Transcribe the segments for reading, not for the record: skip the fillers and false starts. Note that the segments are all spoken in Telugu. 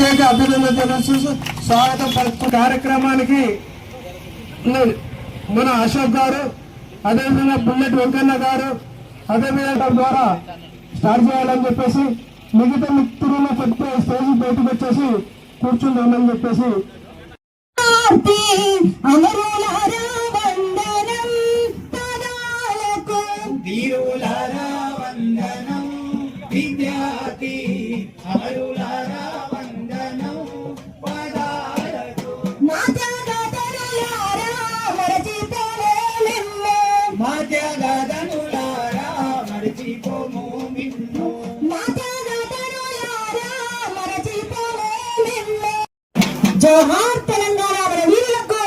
ప్రత్యేక అభినందన తెలుస్తూ స్వాగతం పలుకు కార్యక్రమానికి మన అశోక్ గారు, అదేవిధంగా బుల్లెట్ వెంకన్న గారు, అదేవిధంగా ద్వారా స్టార్ట్ చేయాలని చెప్పేసి మిగతా మిత్రులు చెప్తే స్టేజ్ బయటకు వచ్చేసి కూర్చుందామని చెప్పేసి విద్యార్థి అమరులారా వందనం పాదాలకు మా త్యాగధనులారా మరచిపోము మిన్ను జోహార్ తెలంగాణ మన వీరులకు,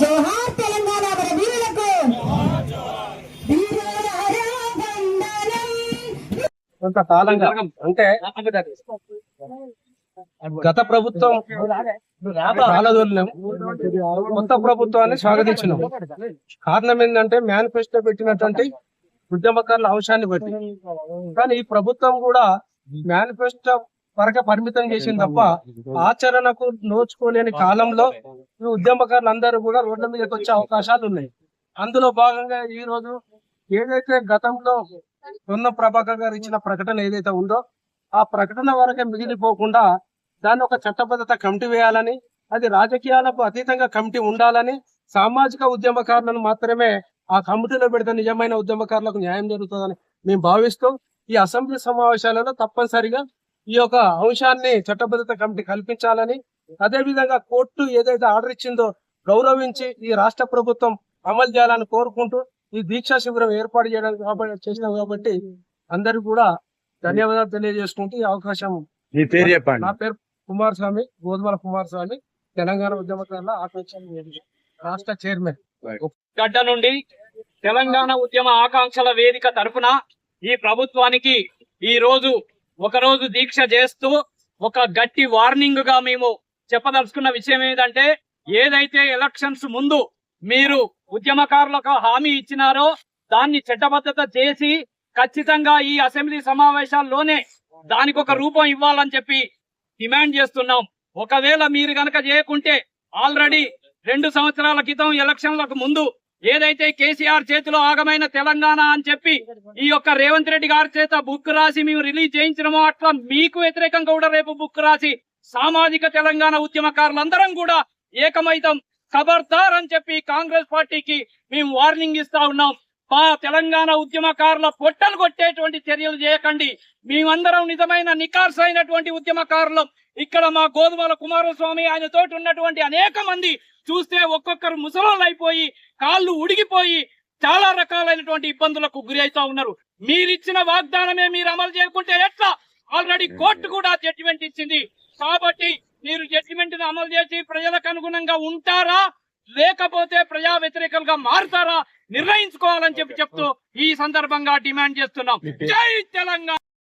జోహార్ తెలంగాణ మన వీరులకు. కొంతకాలంగా అంటే గత ప్రభుత్వం కొత్త ప్రభుత్వాన్ని స్వాగతించినాం. కారణం ఏంటంటే మేనిఫెస్టో పెట్టినటువంటి ఉద్యమకారుల అంశాన్ని బట్టి. కానీ ఈ ప్రభుత్వం కూడా మేనిఫెస్టో వరకే పరిమితం చేసింది తప్ప ఆచరణకు నోచుకోలేని కాలంలో ఈ ఉద్యమకారులు అందరూ కూడా రోడ్ల మీదకి వచ్చే అవకాశాలు ఉన్నాయి. అందులో భాగంగా ఈ రోజు ఏదైతే గతంలో పొన్నం ప్రభాకర్ గారు ఇచ్చిన ప్రకటన ఏదైతే ఉందో ఆ ప్రకటన వరకే మిగిలిపోకుండా దాన్ని ఒక చట్టబద్ధత కమిటీ వేయాలని, అది రాజకీయాలకు అతీతంగా కమిటీ ఉండాలని, సామాజిక ఉద్యమకారులను మాత్రమే ఆ కమిటీలో పెడితే నిజమైన ఉద్యమకారులకు న్యాయం జరుగుతుందని మేము భావిస్తూ ఈ అసెంబ్లీ సమావేశాలలో తప్పనిసరిగా ఈ యొక్క అంశాన్ని చట్టబద్ధత కమిటీ కల్పించాలని, అదే విధంగా కోర్టు ఏదైతే ఆర్డర్ ఇచ్చిందో గౌరవించి ఈ రాష్ట్ర ప్రభుత్వం అమలు చేయాలని కోరుకుంటూ ఈ దీక్షా శిబిరం ఏర్పాటు చేయడానికి చేసినాం. కాబట్టి అందరూ కూడా ధన్యవాదాలు తెలియజేసుకుంటూ ఈ అవకాశం. మీ పేరు చెప్పండి. నా పేరు కుమారస్వామి, గోధుమల కుమారస్వామి, తెలంగాణ ఉద్యమకారుల ఆకాంక్ష రాష్ట్ర చైర్మన్. గడ్డ నుండి తెలంగాణ ఉద్యమ ఆకాంక్షల వేదిక తరఫున ఈ ప్రభుత్వానికి ఈ రోజు ఒకరోజు దీక్ష చేస్తూ ఒక గట్టి వార్నింగ్ గా మేము చెప్పదలుచుకున్న విషయం ఏంటంటే, ఏదైతే ఎలక్షన్స్ ముందు మీరు ఉద్యమకారులకు హామీ ఇచ్చినారో దాన్ని చట్టబద్ధత చేసి ఖచ్చితంగా ఈ అసెంబ్లీ సమావేశాల్లోనే దానికి ఒక రూపం ఇవ్వాలని చెప్పి డిమాండ్ చేస్తున్నాం. ఒకవేళ మీరు గనక చేయకుంటే ఆల్రెడీ 2 సంవత్సరాల క్రితం ఎలక్షన్లకు ముందు ఏదైతే కేసీఆర్ చేతిలో ఆగమైన తెలంగాణ అని చెప్పి ఈ యొక్క రేవంత్ రెడ్డి గారి చేత బుక్ రాసి మేము రిలీజ్ చేయించడమో అట్లా మీకు వ్యతిరేకంగా కూడా రేపు బుక్ రాసి సామాజిక తెలంగాణ ఉద్యమకారులందరం కూడా ఏకమైతం ఖబర్దార్ అని చెప్పి కాంగ్రెస్ పార్టీకి మేము వార్నింగ్ ఇస్తా ఉన్నాం. మా తెలంగాణ ఉద్యమకారుల పొట్టలు కొట్టేటువంటి చర్యలు చేయకండి. మేమందరం నిజమైన నికార్స్ అయినటువంటి ఉద్యమకారులం. ఇక్కడ మా గోధుమల కుమారస్వామి ఆయన తోటి ఉన్నటువంటి అనేక మంది చూస్తే ఒక్కొక్కరు ముసలోళ్ళు అయిపోయి కాళ్ళు ఉడిగిపోయి చాలా రకాలైనటువంటి ఇబ్బందులకు గురి అవుతా ఉన్నారు. మీరిచ్చిన వాగ్దానమే మీరు అమలు చేయకుంటే ఎట్లా? ఆల్రెడీ కోర్టు కూడా జడ్జిమెంట్ ఇచ్చింది. కాబట్టి మీరు జడ్జిమెంట్ ని అమలు చేసి ప్రజలకు అనుగుణంగా ఉంటారా లేకపోతే ప్రజా వ్యతిరేకంగా మారుతారా నిర్ణయించుకోవాలని చెప్పి చెప్తూ ఈ సందర్భంగా డిమాండ్ చేస్తున్నాం. జై తెలంగాణ.